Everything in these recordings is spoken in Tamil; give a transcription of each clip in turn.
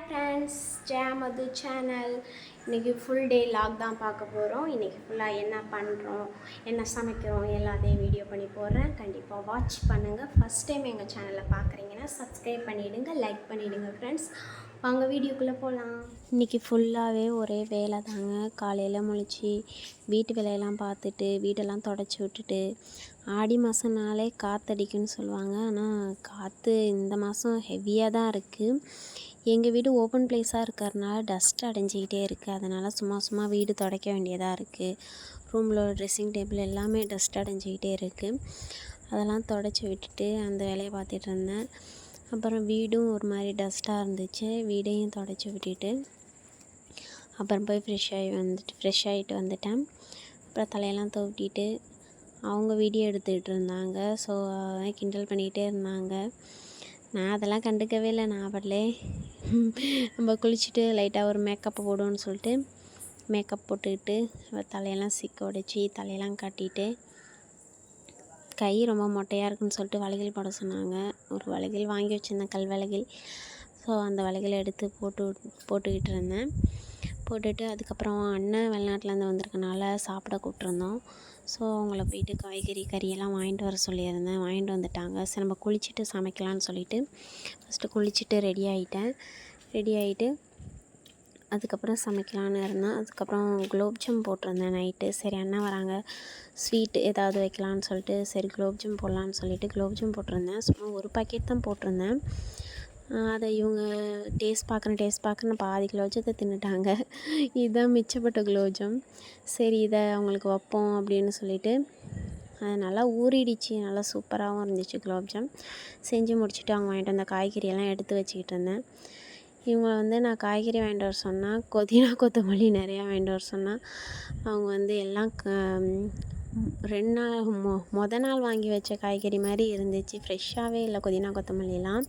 ஃப்ரெண்ட்ஸ், ஜெயா மது சேனல். இன்றைக்கி ஃபுல் டே லாக் தான் பார்க்க போகிறோம். இன்றைக்கி ஃபுல்லாக என்ன பண்ணுறோம், என்ன சமைக்கிறோம் எல்லாத்தையும் வீடியோ பண்ணி போடுறேன். கண்டிப்பாக வாட்ச் பண்ணுங்கள். ஃபஸ்ட் டைம் எங்கள் சேனலை பார்க்குறீங்கன்னா சப்ஸ்கிரைப் பண்ணிவிடுங்க, லைக் பண்ணிவிடுங்க ஃப்ரெண்ட்ஸ். வாங்க வீடியோக்குள்ளே போகலாம். இன்றைக்கி ஃபுல்லாகவே ஒரே வேலை தாங்க. காலையில் முழிச்சு வீட்டு வேலையெல்லாம் பார்த்துட்டு வீடெல்லாம் தொடச்சி விட்டுட்டு, ஆடி மாதம்னாலே காற்றடிக்குன்னு சொல்லுவாங்க. ஆனால் காற்று இந்த மாதம் ஹெவியாக தான் இருக்குது. எங்கள் வீடு ஓப்பன் பிளேஸாக இருக்கிறதுனால டஸ்ட் அடைஞ்சிக்கிட்டே இருக்குது. அதனால் சும்மா வீடு துடைக்க வேண்டியதாக இருக்குது. ரூமில் ட்ரெஸ்ஸிங் டேபிள் எல்லாமே டஸ்ட் அடைஞ்சிக்கிட்டே இருக்குது. அதெல்லாம் தொடச்சி விட்டுட்டு அந்த வேலையை பார்த்துட்டு இருந்தேன். அப்புறம் வீடும் ஒரு மாதிரி டஸ்ட்டாக இருந்துச்சு. வீடையும் தொடச்சி விட்டுட்டு அப்புறம் போய் ஃப்ரெஷ் ஆகிட்டு வந்துட்டேன். அப்புறம் தலையெல்லாம் துவட்டிட்டு அவங்க வீடியோ எடுத்துக்கிட்டு இருந்தாங்க. ஸோ கிண்டல் பண்ணிக்கிட்டே இருந்தாங்க. நான் அதெல்லாம் கண்டுக்கவே இல்லை. நான் அவளே நம்ம குளிச்சுட்டு லைட்டாக ஒரு மேக்கப் போடுவோன்னு சொல்லிட்டு மேக்கப் போட்டுக்கிட்டு தலையெல்லாம் சிக்க உடைச்சி தலையெல்லாம் காட்டிட்டு, கை ரொம்ப மொட்டையாக இருக்குன்னு சொல்லிட்டு வளையல் போட சொன்னாங்க. ஒரு வளையல் வாங்கி வச்சுருந்தேன், கல் வளையல். ஸோ அந்த வளையலை எடுத்து போட்டுக்கிட்டு இருந்தேன். போட்டுட்டு அதுக்கப்புறம் அண்ணன் வெளிநாட்டிலேருந்து வந்திருக்கனால சாப்பிட கூப்பிட்ருந்தோம். ஸோ அவங்கள போயிட்டு கறியெல்லாம் வாங்கிட்டு வர சொல்லியிருந்தேன். வாங்கிட்டு வந்துட்டாங்க. சரி நம்ம குளிச்சுட்டு சமைக்கலான்னு சொல்லிவிட்டு ஃபஸ்ட்டு குளிச்சுட்டு ரெடி ஆகிட்டு அதுக்கப்புறம் சமைக்கலான்னு இருந்தேன். அதுக்கப்புறம் குலோப்ஜாம் போட்டிருந்தேன் நைட்டு. சரி அண்ணன் வராங்க, ஸ்வீட்டு ஏதாவது வைக்கலான்னு சொல்லிட்டு சரி குலோப்ஜாம் போடலான்னு சொல்லிவிட்டு குலோப்ஜாம் போட்டிருந்தேன். சும்மா ஒரு பாக்கெட் தான் போட்டிருந்தேன். அதை இவங்க டேஸ்ட் பார்க்குறேன்னு பாதி குலோப்ஜாத்தை தின்னுட்டாங்க. இதுதான் மிச்சப்பட்ட குலோப்ஜாம். சரி இதை அவங்களுக்கு வைப்போம் அப்படின்னு சொல்லிவிட்டு அது நல்லா ஊறிடுச்சு. நல்லா சூப்பராகவும் இருந்துச்சு குலோப்ஜாம். செஞ்சு முடிச்சுட்டு அவங்க வாங்கிட்டு வந்த காய்கறியெல்லாம் எடுத்து வச்சுக்கிட்டு இருந்தேன். இவங்க நான் காய்கறி வாங்கிட்டு வர சொன்னால் கொத்தமல்லி நிறையா வாங்கிட்டு வர சொன்னால் அவங்க எல்லாம் 2 நாள் நாள் வாங்கி வச்ச காய்கறி மாதிரி இருந்துச்சு. ஃப்ரெஷ்ஷாகவே இல்லை கொத்தமல்லிலாம்.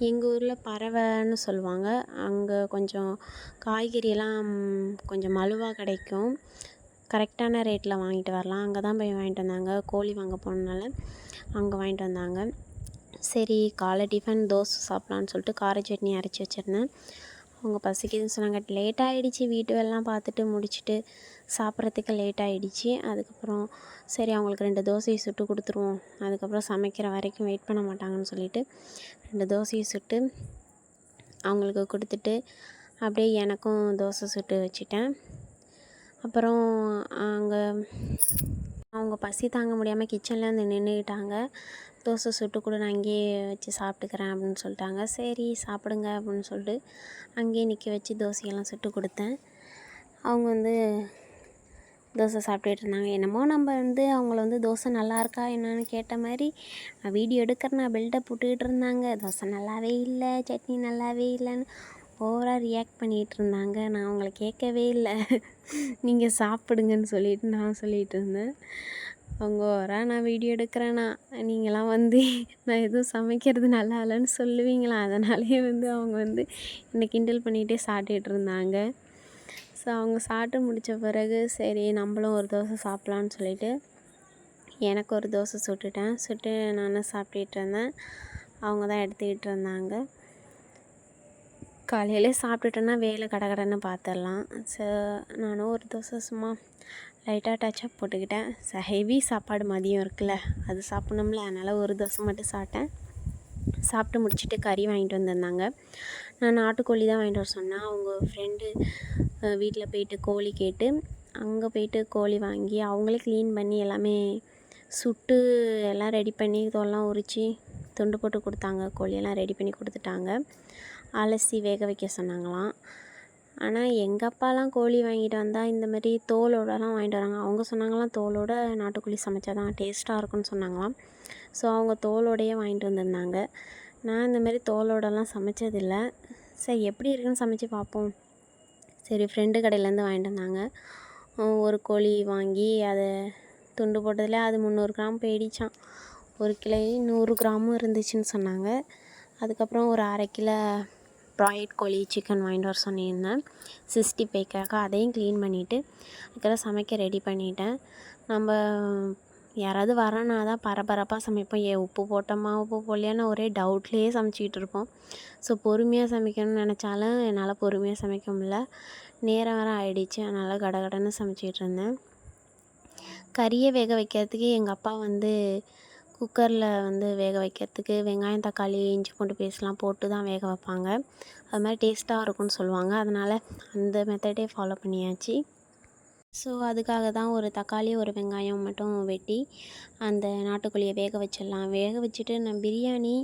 எங்கள் ஊரில் பறவைன்னு சொல்லுவாங்க. அங்கே கொஞ்சம் காய்கறியெல்லாம் கொஞ்சம் மலிவாக கிடைக்கும். கரெக்டான ரேட்டில் வாங்கிட்டு வரலாம். அங்கே தான் போய் வாங்கிட்டு வந்தாங்க. கோழி வாங்க போனதுனால அங்கே வாங்கிட்டு வந்தாங்க. சரி காலை டிஃபன் தோசை சாப்பிட்லான்னு சொல்லிட்டு கார சட்னி அரைச்சி வச்சுருந்தேன். அவங்க பசிக்குதுன்னு சொன்னாங்க. லேட் ஆகிடுச்சி. வீட்டு வேலைலாம் பார்த்துட்டு முடிச்சுட்டு சாப்பிட்றதுக்கு லேட் ஆகிடுச்சி. அதுக்கப்புறம் சரி அவங்களுக்கு 2 தோசையை சுட்டு கொடுத்துருவோம், அதுக்கப்புறம் சமைக்கிற வரைக்கும் வெயிட் பண்ண மாட்டாங்கன்னு சொல்லிவிட்டு 2 தோசையை சுட்டு அவங்களுக்கு கொடுத்துட்டு அப்படியே எனக்கும் தோசை சுட்டு வச்சுட்டேன். அப்புறம் அவங்க பசி தாங்க முடியாமல் கிச்சனில் நின்றுக்கிட்டாங்க. தோசை சுட்டு கூட நான் அங்கேயே வச்சு சாப்பிட்டுக்கிறேன் அப்படின்னு சொல்லிட்டாங்க. சரி சாப்பிடுங்க அப்படின்னு சொல்லிட்டு அங்கேயே நிற்க வச்சு தோசையெல்லாம் சுட்டு கொடுத்தேன். அவங்க தோசை சாப்பிட்டுட்டு இருந்தாங்க. என்னமோ நம்ம அவங்கள தோசை நல்லா இருக்கா என்னன்னு கேட்ட மாதிரி வீடியோ எடுக்கிறேன் பில்டப் போட்டுக்கிட்டு இருந்தாங்க. தோசை நல்லாவே இல்லை, சட்னி நல்லாவே இல்லைன்னு ஓவராக ரியாக்ட் பண்ணிகிட்டு இருந்தாங்க. நான் அவங்கள கேட்கவே இல்லை. நீங்கள் சாப்பிடுங்கன்னு சொல்லிட்டு நான் சொல்லிகிட்டு இருந்தேன். அவங்க நான் வீடியோ எடுக்கிறேன்னா நீங்களாம் நான் எதுவும் சமைக்கிறது நல்லா இல்லைன்னு சொல்லுவீங்களா, அதனாலே அவங்க என்னை கிண்டல் பண்ணிகிட்டே சாப்பிட்டுட்டு இருந்தாங்க. ஸோ அவங்க சாப்பிட்டு முடித்த பிறகு சரி நம்மளும் ஒரு தோசை சாப்பிட்லான்னு சொல்லிவிட்டு எனக்கு ஒரு தோசை சுட்டு நானும் சாப்பிட்டுட்டு இருந்தேன். அவங்க தான் எடுத்துக்கிட்டு இருந்தாங்க. காலையிலே சாப்பிட்டுட்டேன்னா வேலை கடகடன்னு பார்த்துடலாம். ஸோ நானும் ஒரு தோசை சும்மா லைட்டாக டச்சப் போட்டுக்கிட்டேன். ஹெவி சாப்பாடு மதியம் இருக்குல்ல, அது சாப்பிட்ணும்ல, அதனால் ஒரு தோசை மட்டும் சாப்பிட்டேன். சாப்பிட்டு முடிச்சுட்டு கறி வாங்கிட்டு வந்திருந்தாங்க. நான் நாட்டுக்கோழி தான் வாங்கிட்டு வர சொன்னேன். அவங்க ஃப்ரெண்டு வீட்டில் போயிட்டு கோழி கேட்டு அங்கே போயிட்டு கோழி வாங்கி அவங்களே க்ளீன் பண்ணி எல்லாமே சுட்டு எல்லாம் ரெடி பண்ணி தோல்லாம் உரித்து துண்டு போட்டு கொடுத்தாங்க. கோழியெல்லாம் ரெடி பண்ணி கொடுத்துட்டாங்க. அலசி வேக வைக்க சொன்னாங்களாம். ஆனால் எங்கள் அப்பாலாம் கோழி வாங்கிட்டு வந்தால் இந்த மாதிரி தோலோடலாம் வாங்கிட்டு வராங்க. அவங்க சொன்னாங்களாம் தோலோட நாட்டுக்கோழி சமைச்சா தான் டேஸ்ட்டாக இருக்குன்னு சொன்னாங்களாம். ஸோ அவங்க தோலோடையே வாங்கிட்டு வந்திருந்தாங்க. நான் இந்த மாதிரி தோலோடலாம் சமைச்சதில்லை. சரி எப்படி இருக்குன்னு சமைச்சு பார்ப்போம். சரி ஃப்ரெண்டு கடையிலேருந்து வாங்கிட்டு வந்தாங்க. ஒரு கோழி வாங்கி அதை துண்டு போட்டதில் அது 300 கிராம் போயிடுச்சான். 1 கிலோ 100 கிராமும் இருந்துச்சுன்னு சொன்னாங்க. அதுக்கப்புறம் ஒரு 1/2 கிலோ ப்ராய்ட் கோழி சிக்கன் வாங்கிட்டு வர சொல்லியிருந்தேன் 65க்காக. அதையும் க்ளீன் பண்ணிவிட்டு அதுக்கப்புறம் சமைக்க ரெடி பண்ணிட்டேன். நம்ம யாராவது வரனா தான் பரபரப்பாக சமைப்போம். உப்பு போட்டோமா உப்பு போடலையான்னு ஒரே டவுட்லேயே சமைச்சிக்கிட்டு இருப்போம். ஸோ பொறுமையாக சமைக்கணும்னு நினச்சாலும் என்னால் பொறுமையாக சமைக்க முடியல. நேரம் வேறு ஆயிடுச்சு. அதனால் கடகடன்னு சமைச்சிக்கிட்டு இருந்தேன். கறியை வேக வைக்கிறதுக்கு எங்கள் அப்பா வந்து குக்கரில் வேக வைக்கிறதுக்கு வெங்காயம், தக்காளி, இஞ்சி பூண்டு பேஸ்ட்லாம் போட்டு தான் வேக வைப்பாங்க. அது மாதிரி டேஸ்ட்டாக இருக்கும்னு சொல்லுவாங்க. அதனால் அந்த மெத்தடே ஃபாலோ பண்ணியாச்சு. ஸோ அதுக்காக தான் ஒரு தக்காளி, ஒரு வெங்காயம் மட்டும் வெட்டி அந்த நாட்டுக்கோழியை வேக வச்சிடலாம். வேக வச்சுட்டு நான் பிரியாணி,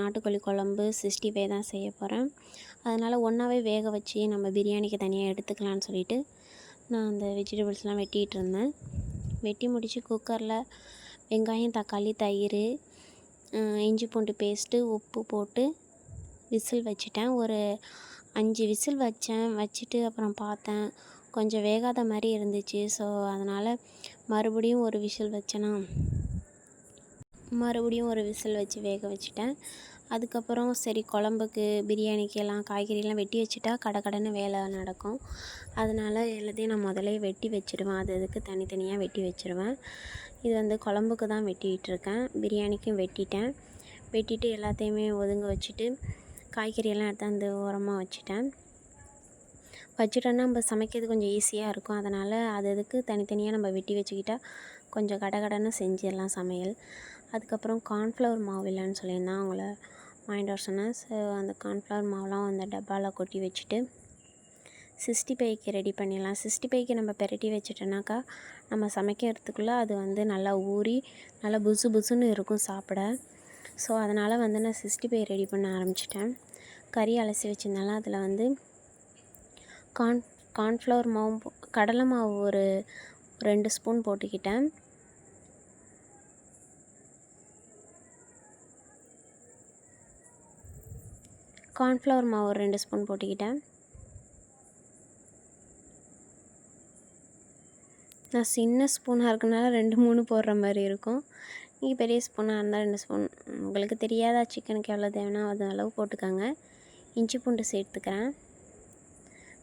நாட்டுக்கோழி குழம்பு, 65 தான் செய்ய போகிறேன். அதனால் ஒன்றாவே வேக வச்சு நம்ம பிரியாணிக்கு தனியாக எடுத்துக்கலான்னு சொல்லிவிட்டு நான் அந்த வெஜிடபிள்ஸ்லாம் வெட்டிகிட்டு இருந்தேன். வெட்டி முடித்து குக்கரில் வெங்காயம், தக்காளி, தயிர், இஞ்சி பூண்டு பேஸ்ட்டு, உப்பு போட்டு விசில் வச்சிட்டேன். ஒரு 5 விசில் வச்சுட்டு அப்புறம் பார்த்தேன் கொஞ்சம் வேகாத மாதிரி இருந்துச்சு. ஸோ அதனால் மறுபடியும் ஒரு விசில் வச்சு வேக வச்சுட்டேன். அதுக்கப்புறம் சரி குழம்புக்கு, பிரியாணிக்கு எல்லாம் காய்கறிலாம் வெட்டி வச்சுட்டா கடகடன்னு வேலை நடக்கும். அதனால் எல்லாத்தையும் நான் முதலே வெட்டி வச்சுடுவேன். அதுக்கு தனித்தனியாக வெட்டி வச்சுருவேன். இது குழம்புக்கு தான் வெட்டிகிட்ருக்கேன். பிரியாணிக்கும் வெட்டிட்டு எல்லாத்தையுமே ஒதுங்க வச்சுட்டு காய்கறியெல்லாம் எடுத்து அந்த ஓரமாக வச்சுட்டோன்னா நம்ம சமைக்கிறது கொஞ்சம் ஈஸியாக இருக்கும். அதனால் அதுக்கு தனித்தனியாக நம்ம வெட்டி வச்சுக்கிட்டால் கொஞ்சம் கடகடன்னு செஞ்சிடலாம் சமையல். அதுக்கப்புறம் கார்ன்ஃப்ளவர் மாவு இல்லைன்னு சொல்லியிருந்தேன், அவங்கள வாங்கிட்டு வர சொன்னேன். ஸோ அந்த கார்ன்ஃப்ளவர் மாவுலாம் அந்த டப்பாவில் கொட்டி வச்சுட்டு 65க்கு ரெடி பண்ணிடலாம். 65க்கு நம்ம பெரட்டி வச்சுட்டோன்னாக்கா நம்ம சமைக்கிறதுக்குள்ளே அது நல்லா ஊறி நல்லா புசு புசுன்னு இருக்கும் சாப்பிட. ஸோ அதனால் நான் 65 ரெடி பண்ண ஆரம்பிச்சிட்டேன். கறி அலசி வச்சுருந்தாலும் அதில் கார்ன்ஃப்ளவர் மாவு, கடலை மாவு ஒரு 2 ஸ்பூன் போட்டுக்கிட்டேன். கார்ன்ஃப்ளவர் மாவு ஒரு 2 ஸ்பூன் போட்டுக்கிட்டேன். நான் சின்ன ஸ்பூனாக இருக்கனால 2-3 போடுற மாதிரி இருக்கும். நீங்கள் பெரிய ஸ்பூனாக இருந்தால் 2 ஸ்பூன், உங்களுக்கு தெரியாதா சிக்கனுக்கு எவ்வளோ தேவைன்னா அது அளவு போட்டுக்கோங்க. இஞ்சி பூண்டு சேர்த்துக்கிறேன்.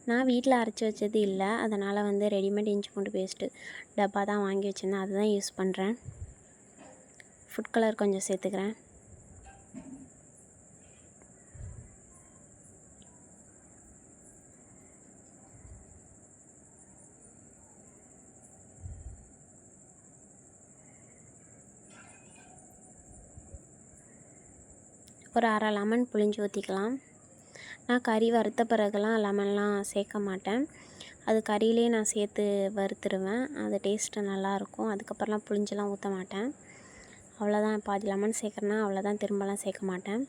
நான் வீட்டில் அரைச்சி வச்சது இல்லை, அதனால் ரெடிமேட் இஞ்சி பூண்டு பேஸ்ட்டு டப்பா தான் வாங்கி வச்சுருந்தேன், அதுதான் யூஸ் பண்ணுறேன். ஃபுட் கலர் கொஞ்சம் சேர்த்துக்கிறேன். ஒரு அரை லெமன் புழிஞ்சு ஊற்றிக்கலாம். நான் கறி வறுத்த பிறகுலாம் லெமன்லாம் சேர்க்க மாட்டேன். அது கறியிலே நான் சேர்த்து வறுத்துருவேன். அது டேஸ்ட்டு நல்லாயிருக்கும். அதுக்கப்புறம்லாம் புழிஞ்செலாம் ஊற்ற மாட்டேன். அவ்வளோதான், பாதி லெமன் சேர்க்குறேன்னா அவ்வளோதான், திரும்பலாம் சேர்க்க மாட்டேன்.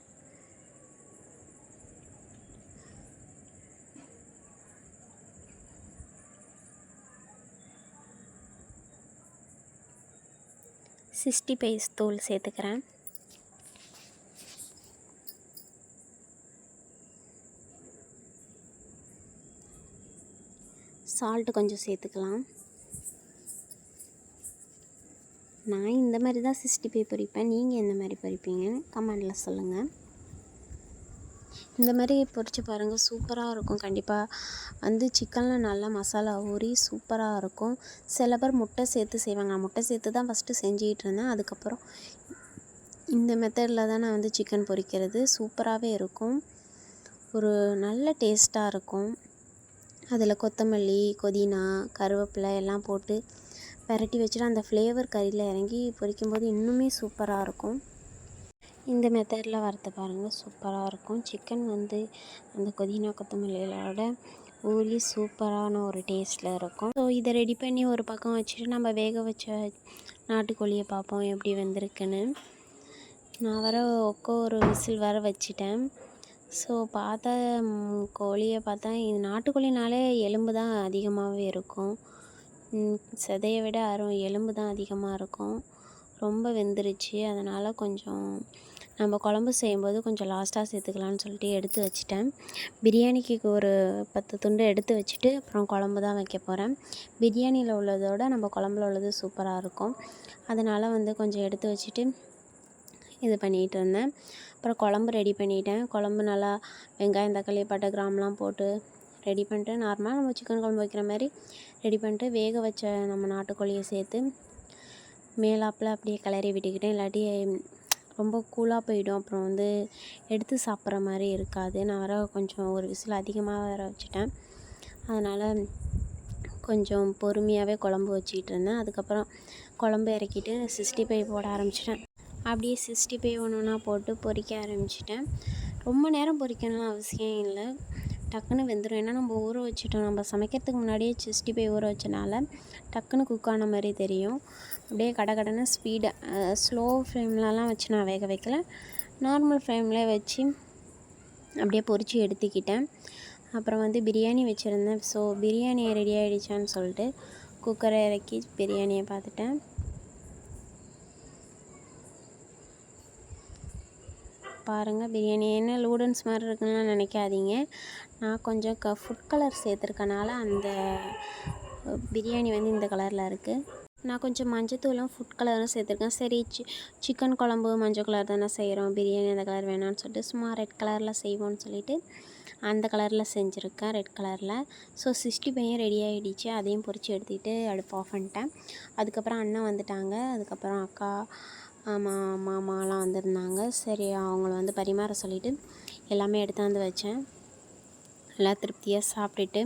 சிக்ஸ்டி பைஸ் தூள் சேர்த்துக்கிறேன். சால்ட்டு கொஞ்சம் சேர்த்துக்கலாம். நான் இந்த மாதிரி தான் 65 பொரிப்பேன். நீங்கள் எந்த மாதிரி பொரிப்பீங்கன்னு கமெண்டில் சொல்லுங்கள். இந்த மாதிரி பொரித்து பாருங்கள், சூப்பராக இருக்கும். கண்டிப்பாக சிக்கனில் நல்லா மசாலா ஊறி சூப்பராக இருக்கும். சில பேர் முட்டை சேர்த்து செய்வாங்க. நான் முட்டை சேர்த்து தான் ஃபஸ்ட்டு செஞ்சுக்கிட்டு இருந்தேன். அதுக்கப்புறம் இந்த மெத்தடில் தான் நான் சிக்கன் பொரிக்கிறது. சூப்பராகவே இருக்கும். ஒரு நல்ல டேஸ்ட்டாக இருக்கும். அதில் கொத்தமல்லி, புதினா, கருவேப்பிலை எல்லாம் போட்டு பெரட்டி வச்சுட்டு அந்த ஃப்ளேவர் கறியில் இறங்கி பொரிக்கும்போது இன்னுமே சூப்பராக இருக்கும். இந்த மெத்தடில் வறுத்து பாருங்கள், சூப்பராக இருக்கும். சிக்கன் அந்த புதினா கொத்தமல்லியோட ஊறி சூப்பரான ஒரு டேஸ்ட்டில் இருக்கும். ஸோ இதை ரெடி பண்ணி ஒரு பக்கம் வச்சுட்டு நம்ம வேக வச்ச நாட்டுக்கோழியை பார்ப்போம் எப்படி வெந்திருக்குன்னு. நான் ஒரு விசில் வச்சிட்டேன். ஸோ பார்த்தா கோழியை பார்த்தா இது நாட்டுக்கோழினாலே எலும்பு தான் அதிகமாகவே இருக்கும். சதையை விட எலும்பு தான் அதிகமாக இருக்கும். ரொம்ப வெந்துருச்சு. அதனால் கொஞ்சம் நம்ம குழம்பு செய்யும்போது கொஞ்சம் லாஸ்ட்டாக சேர்த்துக்கலான்னு சொல்லிட்டு எடுத்து வச்சுட்டேன். பிரியாணிக்கு ஒரு 10 துண்டு எடுத்து வச்சுட்டு அப்புறம் குழம்பு தான் வைக்க போகிறேன். பிரியாணியில் உள்ளதோட நம்ம குழம்புல உள்ளது சூப்பராக இருக்கும். அதனால் கொஞ்சம் எடுத்து வச்சுட்டு இது பண்ணிகிட்டு இருந்தேன். அப்புறம் குழம்பு ரெடி பண்ணிட்டேன். குழம்பு நல்லா வெங்காயம், தக்காளி, பட்டை, கிராம்பெலாம் போட்டு ரெடி பண்ணிட்டு நார்மலாக நம்ம சிக்கன் குழம்பு வைக்கிற மாதிரி ரெடி பண்ணிட்டு வேக வச்ச நம்ம நாட்டுக்கோழியை சேர்த்து மேலாப்பில் அப்படியே கிளறி விட்டுக்கிட்டேன். இல்லாட்டி ரொம்ப கூலாக போயிடும். அப்புறம் வந்து எடுத்து சாப்பிட்ற மாதிரி இருக்காது. நான் வேறு கொஞ்சம் ஒரு விசில் அதிகமாக வேறு வச்சுட்டேன். அதனால் கொஞ்சம் பொறுமையாகவே குழம்பு வச்சுக்கிட்டு இருந்தேன். அதுக்கப்புறம் குழம்பு இறக்கிட்டு 65 போட ஆரம்பிச்சிட்டேன். அப்படியே 65 ஒன்று ஒன்றா போட்டு பொரிக்க ஆரம்பிச்சிட்டேன். ரொம்ப நேரம் பொரிக்கணும்னு அவசியம் இல்லை, டக்குன்னு வெந்துடும். ஏன்னா நம்ம ஊற வச்சுட்டோம், நம்ம சமைக்கிறதுக்கு முன்னாடியே 65 ஊற வச்சனால டக்குன்னு குக் ஆன மாதிரி தெரியும். அப்படியே கடகடன்னு ஸ்லோ ஃப்ளேம்லலாம் வச்சு நான் வேக வைக்கல, நார்மல் ஃப்ளேம்லேயே வச்சு அப்படியே பொரித்து எடுத்துக்கிட்டேன். அப்புறம் வந்து பிரியாணி வச்சுருந்தேன். ஸோ பிரியாணி ரெடி ஆகிடுச்சான்னு சொல்லிட்டு குக்கரை இறக்கி பிரியாணியை பார்த்துட்டேன். பாருங்கள், பிரியாணி என்ன லூடன்ஸ் மாதிரி இருக்குன்னு நினைக்காதீங்க. நான் கொஞ்சம் ஃபுட் கலர் சேர்த்துருக்கனால அந்த பிரியாணி வந்து இந்த கலரில் இருக்குது. நான் கொஞ்சம் மஞ்சத்தூளும் ஃபுட் கலரும் சேர்த்துருக்கேன். சரி, சிக்கன் குழம்பு மஞ்சள் கலர் தானே செய்கிறோம், பிரியாணி அந்த கலர் வேணான்னு சொல்லிட்டு சும்மா ரெட் கலரில் செய்வோன்னு சொல்லிவிட்டு அந்த கலரில் செஞ்சுருக்கேன், ரெட் கலரில். ஸோ 65 ரெடி ஆகிடுச்சு. அதையும் பொரித்து எடுத்துக்கிட்டு அடுப்பு ஆஃப் பண்ணிட்டேன். அதுக்கப்புறம் அண்ணன் வந்துட்டாங்க. அதுக்கப்புறம் அக்கா மாமாலாம் வந்திருந்தாங்க. சரி, அவங்கள வந்து பரிமாற சொல்லிவிட்டு எல்லாமே எடுத்தாந்து வச்சேன். நல்லா திருப்தியாக சாப்பிட்டுட்டு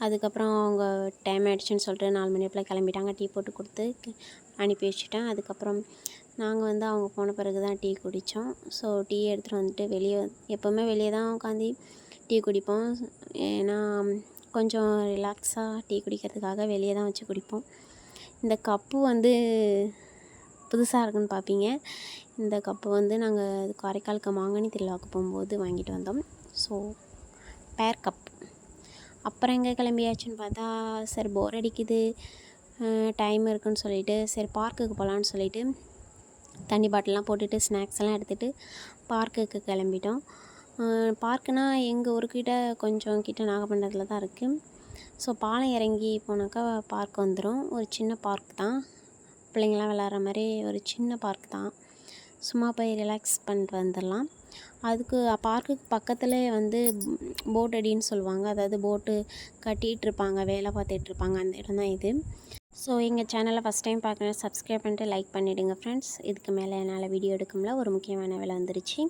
அதுக்கப்புறம் அவங்க டைம் ஆகிடுச்சின்னு சொல்லிட்டு 4 மணி அப்போலாம் கிளம்பிட்டாங்க. டீ போட்டு கொடுத்து அனுப்பி வச்சுட்டேன். அதுக்கப்புறம் நாங்கள் வந்து அவங்க போன பிறகு தான் டீ குடித்தோம். ஸோ டீ எடுத்துகிட்டு வந்துட்டு எப்போவுமே வெளியே தான் உட்காந்து டீ குடிப்போம். ஏன்னா கொஞ்சம் ரிலாக்ஸாக டீ குடிக்கிறதுக்காக வெளியே தான் வச்சு குடிப்போம். இந்த கப்பு வந்து புதுசாக இருக்குன்னு பார்ப்பீங்க. இந்த கப்பு வந்து நாங்கள் காரைக்காலுக்கு மாங்கனி திருவிழாவுக்கு போகும்போது வாங்கிட்டு வந்தோம். ஸோ பேர் கப். அப்புறம் எங்கே கிளம்பியாச்சுன்னு பார்த்தா, சரி போர் அடிக்குது, டைம் இருக்குதுன்னு சொல்லிவிட்டு சரி பார்க்குக்கு போகலான்னு சொல்லிவிட்டு தண்ணி பாட்டிலாம் போட்டுட்டு ஸ்நாக்ஸ் எல்லாம் எடுத்துகிட்டு பார்க்குக்கு கிளம்பிட்டோம். பார்க்குனால் எங்கள் ஊர்கிட்ட கொஞ்சம் கிட்ட நாகப்பட்டினத்தில் தான் இருக்குது. ஸோ பாலம் இறங்கி போனாக்கா பார்க் வந்துடும். ஒரு சின்ன பார்க் தான், பிள்ளைங்களாம் விளாட்ற மாதிரி ஒரு சின்ன பார்க் தான். சும்மா போய் ரிலாக்ஸ் பண்ணிட்டு வந்துடலாம். அதுக்கு பார்க்குக்கு பக்கத்தில் வந்து போட் அடின்னு சொல்லுவாங்க, அதாவது போட்டு கட்டிகிட்ருப்பாங்க, வேலை பார்த்துட்ருப்பாங்க, அந்த இடம் தான் இது. ஸோ எங்கள் சேனலை ஃபஸ்ட் டைம் பார்க்கணும், சப்ஸ்கிரைப் பண்ணிட்டு லைக் பண்ணிவிடுங்க ஃப்ரெண்ட்ஸ். இதுக்கு மேலே என்னால் வீடியோ எடுக்க முடியல, ஒரு முக்கியமான வேலை வந்துருச்சு.